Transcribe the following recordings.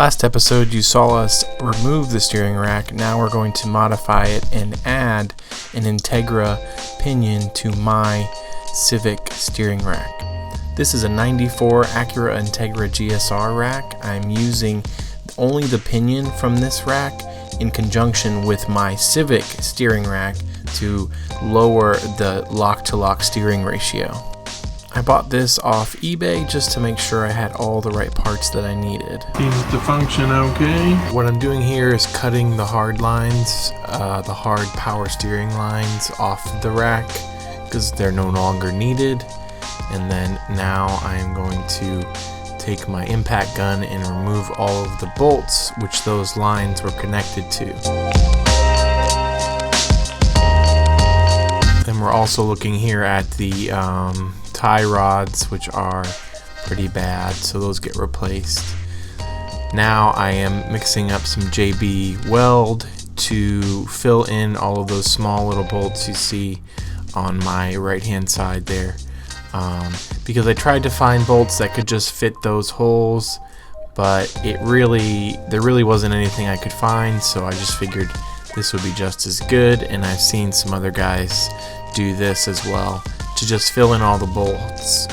Last episode you saw us remove the steering rack. Now we're going to modify it and add an Integra pinion to my Civic steering rack. This is a 94 Acura Integra GSR rack. I'm using only the pinion from this rack in conjunction with my Civic steering rack to lower the lock-to-lock steering ratio. I bought this off eBay just to make sure I had all the right parts that I needed. Seems to function okay. What I'm doing here is cutting the hard lines, the hard power steering lines off the rack because they're no longer needed. And then now I am going to take my impact gun and remove all of the bolts which those lines were connected to. Then we're also looking here at the tie rods, which are pretty bad, so those get replaced. Now I am mixing up some JB weld to fill in all of those small little bolts you see on my right hand side there, because I tried to find bolts that could just fit those holes, but there really wasn't anything I could find, so I just figured this would be just as good. And I've seen some other guys do this as well, to just fill in all the bolts.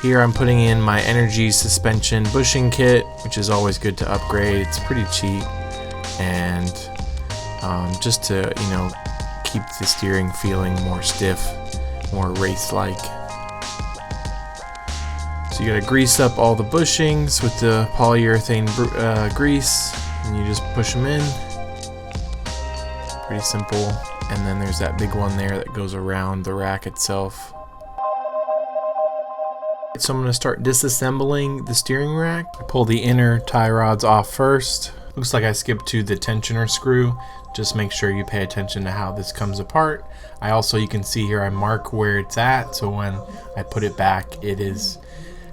Here I'm putting in my Energy suspension bushing kit, which is always good to upgrade. It's pretty cheap, and just to keep the steering feeling more stiff, more race-like. So you gotta grease up all the bushings with the polyurethane grease, and you just push them in. Pretty simple. And then there's that big one there that goes around the rack itself. So I'm going to start disassembling the steering rack. I pull the inner tie rods off first. Looks like I skipped to the tensioner screw. Just make sure you pay attention to how this comes apart. You can see here I mark where it's at, so when I put it back it is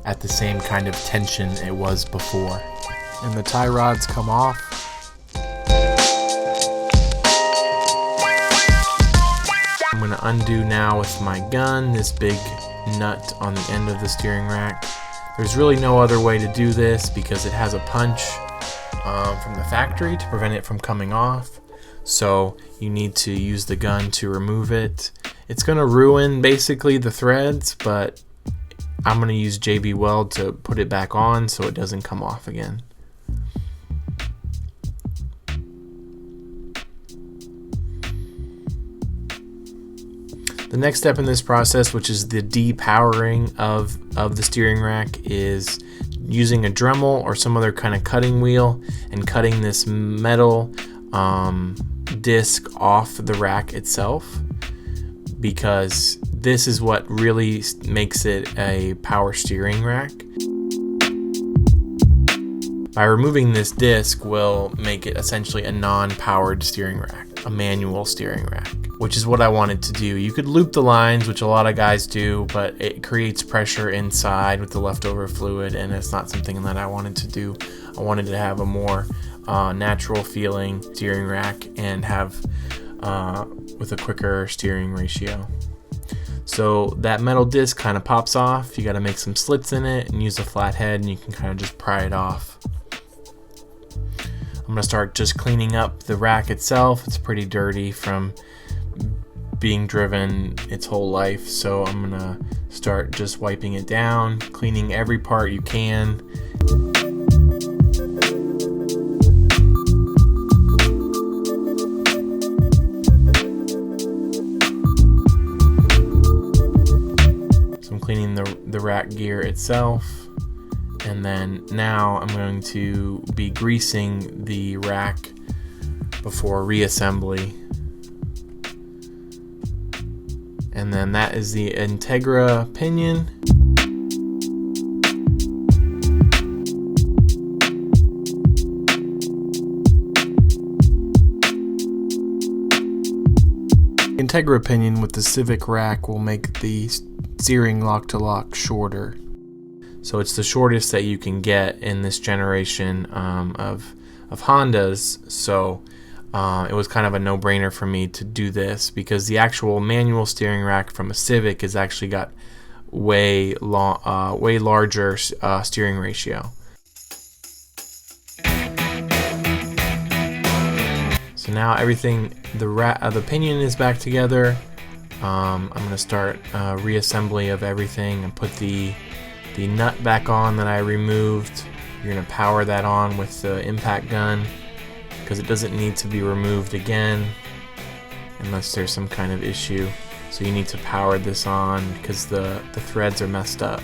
at the same kind of tension it was before. And the tie rods come off. I'm going to undo now with my gun this big nut on the end of the steering rack. There's really no other way to do this because it has a punch from the factory to prevent it from coming off. So you need to use the gun to remove it. It's going to ruin basically the threads, but I'm going to use JB Weld to put it back on so it doesn't come off again. The next step in this process, which is the depowering of the steering rack, is using a Dremel or some other kind of cutting wheel and cutting this metal disc off the rack itself, because this is what really makes it a power steering rack. By removing this disc will make it essentially a non-powered steering rack, a manual steering rack, which is what I wanted to do. You could loop the lines, which a lot of guys do, but it creates pressure inside with the leftover fluid, and it's not something that I wanted to do. I wanted to have a more natural feeling steering rack and have with a quicker steering ratio. So that metal disc kind of pops off. You got to make some slits in it and use a flat head, and you can kind of just pry it off. I'm going to start just cleaning up the rack itself. It's pretty dirty from being driven its whole life, so I'm going to start just wiping it down, cleaning every part you can. So I'm cleaning the rack gear itself. And then now I'm going to be greasing the rack before reassembly. And then that is the Integra pinion. Integra pinion with the Civic rack will make the steering lock-to-lock shorter. So it's the shortest that you can get in this generation of Hondas. So it was kind of a no-brainer for me to do this, because the actual manual steering rack from a Civic has actually got way larger steering ratio. So now everything, the pinion is back together. I'm going to start reassembly of everything and put the nut back on that I removed. You're going to power that on with the impact gun because it doesn't need to be removed again unless there's some kind of issue. So you need to power this on because the threads are messed up.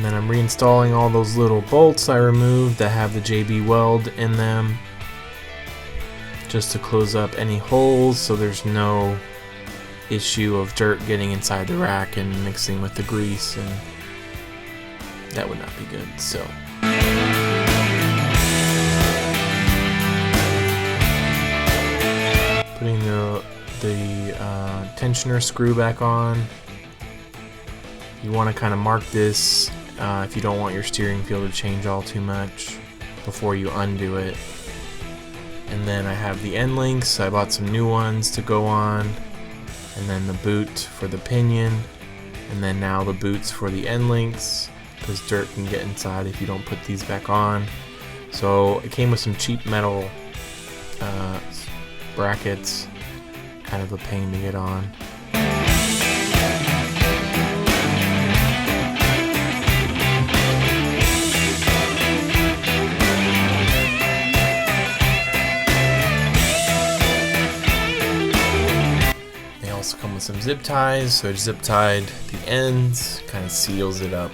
I'm reinstalling all those little bolts I removed that have the JB weld in them, just to close up any holes so there's no issue of dirt getting inside the rack and mixing with the grease, and that would not be good. So putting the tensioner screw back on. You want to kind of mark this if you don't want your steering feel to change all too much before you undo it. And then I have the end links. I bought some new ones to go on, and then the boot for the pinion, and then now the boots for the end links because dirt can get inside if you don't put these back on. So it came with some cheap metal brackets, kind of a pain to get on. Come with some zip ties, so I zip tied the ends, kind of seals it up.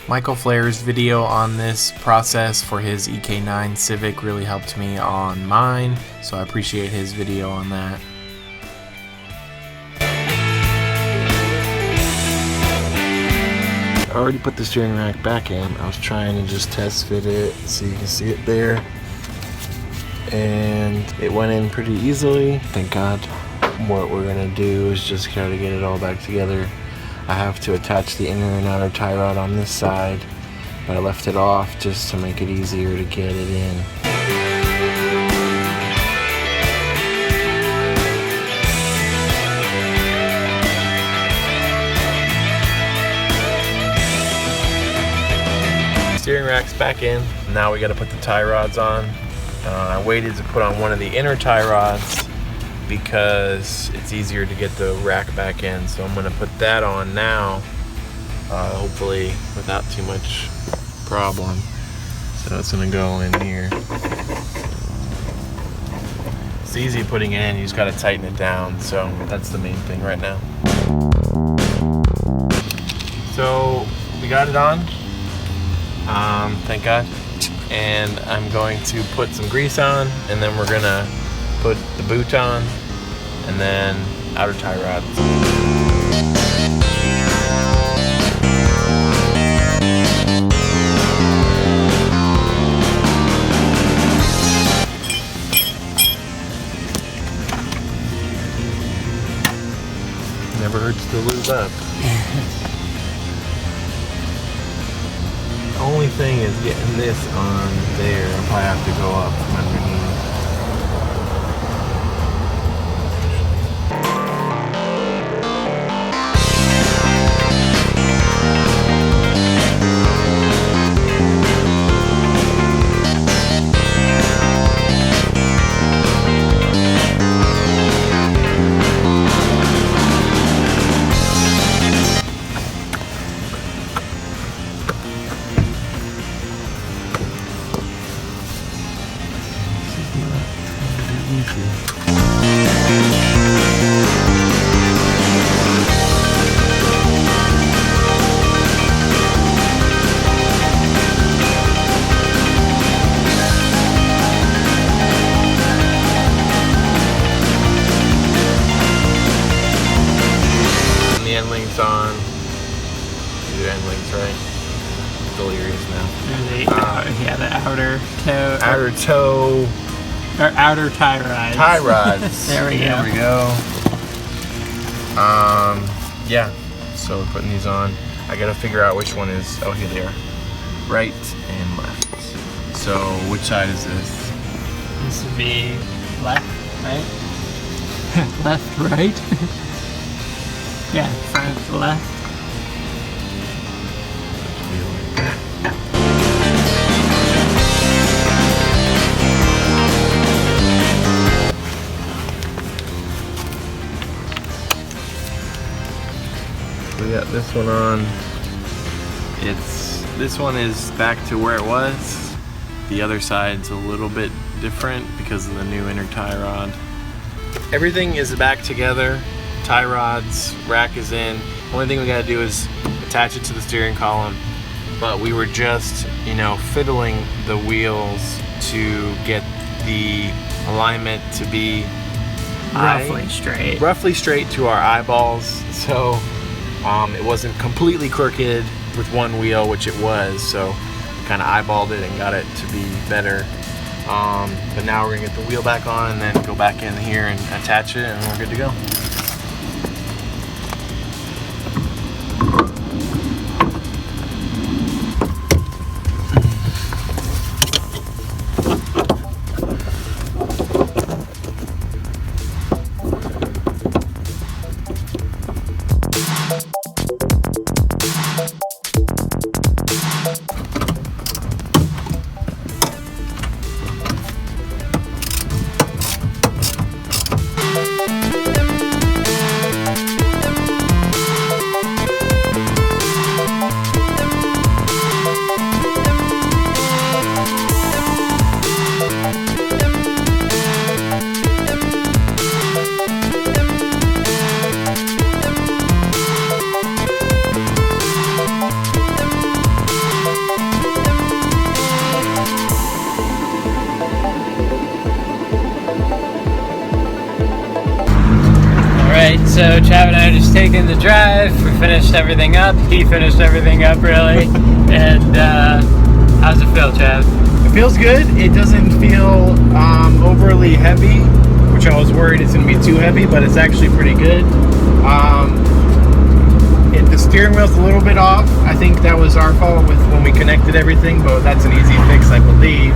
Michael Flair's video on this process for his EK9 Civic really helped me on mine, so I appreciate his video on that. I already put the steering rack back in. I was trying to just test fit it so you can see it there, and it went in pretty easily, thank God. What we're gonna do is just try to get it all back together. I have to attach the inner and outer tie rod on this side, but I left it off just to make it easier to get it in. Steering rack's back in. Now we gotta put the tie rods on. I waited to put on one of the inner tie rods because it's easier to get the rack back in, so I'm going to put that on now, hopefully without too much problem. So it's going to go in here. It's easy putting it in, you just got to tighten it down, so that's the main thing right now. So we got it on, thank God, and I'm going to put some grease on, and then we're going to put the boot on, and then outer tie rods. Never hurts to lube up. The only thing is getting this on there. I'll probably have to go up from underneath. On. Do end links, right? Still ears now. Yeah, the outer toe. Outer toe. Or outer tie rods. Tie rods. There we go. There we go. Yeah. So we're putting these on. I I gotta figure out which one is, oh here they are, right and left. So which side is this? This would be left, right? Left, right? Yeah, front, left. We got this one on. This one is back to where it was. The other side's a little bit different because of the new inner tie rod. Everything is back together. Tie rods, rack is in. Only thing we gotta do is attach it to the steering column. But we were just, fiddling the wheels to get the alignment to be roughly straight to our eyeballs. So it wasn't completely crooked with one wheel, which it was. So we kind of eyeballed it and got it to be better. But now we're gonna get the wheel back on and then go back in here and attach it, and we're good to go. Alright, so Trav and I are just taking the drive. We finished everything up. He finished everything up, really. And how's it feel, Trav? It feels good. It doesn't feel overly heavy, which I was worried it's going to be too heavy, but it's actually pretty good. The steering wheel's a little bit off. I think that was our fault with when we connected everything, but that's an easy fix, I believe.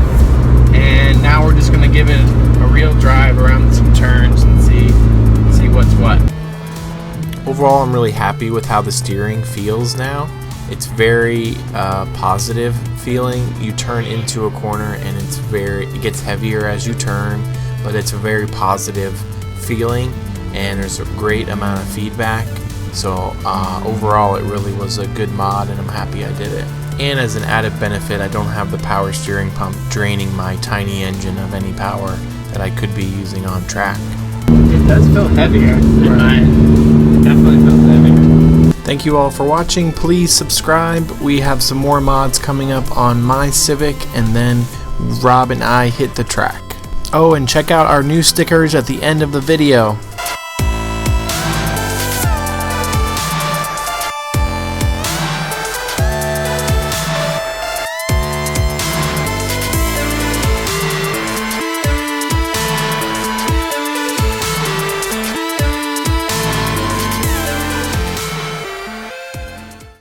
And now we're just going to give it a real drive around some turns and see what's what. Overall, I'm really happy with how the steering feels now. It's very positive feeling. You turn into a corner and it gets heavier as you turn, but it's a very positive feeling, and there's a great amount of feedback. So overall, it really was a good mod, and I'm happy I did it. And as an added benefit, I don't have the power steering pump draining my tiny engine of any power that I could be using on track. It does feel heavier than mine. Definitely feels heavier. Thank you all for watching. Please subscribe. We have some more mods coming up on my Civic, and then Rob and I hit the track. Oh, and check out our new stickers at the end of the video.